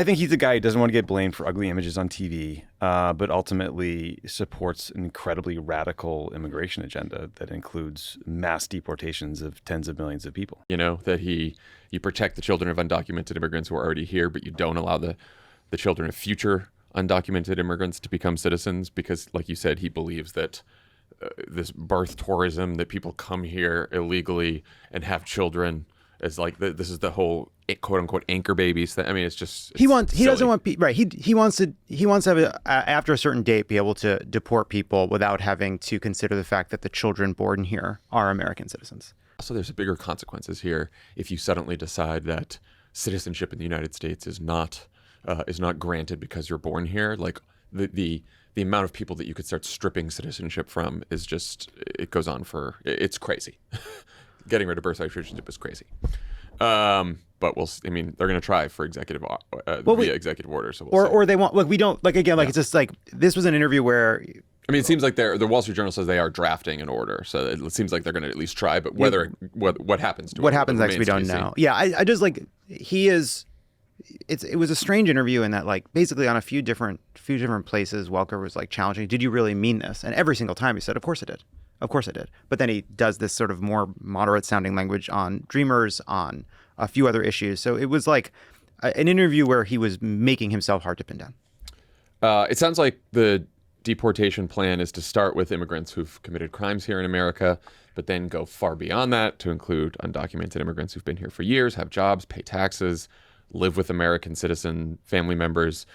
I think he's a guy who doesn't want to get blamed for ugly images on TV, but ultimately supports an incredibly radical immigration agenda that includes mass deportations of tens of millions of people. You know, that you protect the children of undocumented immigrants who are already here, but you don't allow the children of future undocumented immigrants to become citizens because, like you said, he believes that this birth tourism, that people come here illegally and have children, is like this is the whole quote unquote anchor babies thing. I mean, it's he doesn't want right. He wants to have after a certain date be able to deport people without having to consider the fact that the children born here are American citizens. So there's bigger consequences here if you suddenly decide that citizenship in the United States is not granted because you're born here. Like the amount of people that you could start stripping citizenship from is just, it goes on for, it's crazy. Getting rid of birthright citizenship is crazy. But they're going to try for executive order. So or they want, look, we don't, like, again, like, it's just like, this was an interview where, I mean, it seems like the Wall Street Journal says they are drafting an order, so it seems like they're going to at least try. But what happens to what happens next, we don't know. Yeah, I just like it was a strange interview in that, like, basically on a few different places, Welker was like challenging, did you really mean this? And every single time he said, of course I did. Of course I did. But then he does this sort of more moderate sounding language on Dreamers, on a few other issues. So it was like an interview where he was making himself hard to pin down. It sounds like the deportation plan is to start with immigrants who've committed crimes here in America, but then go far beyond that to include undocumented immigrants who've been here for years, have jobs, pay taxes, live with American citizen family members.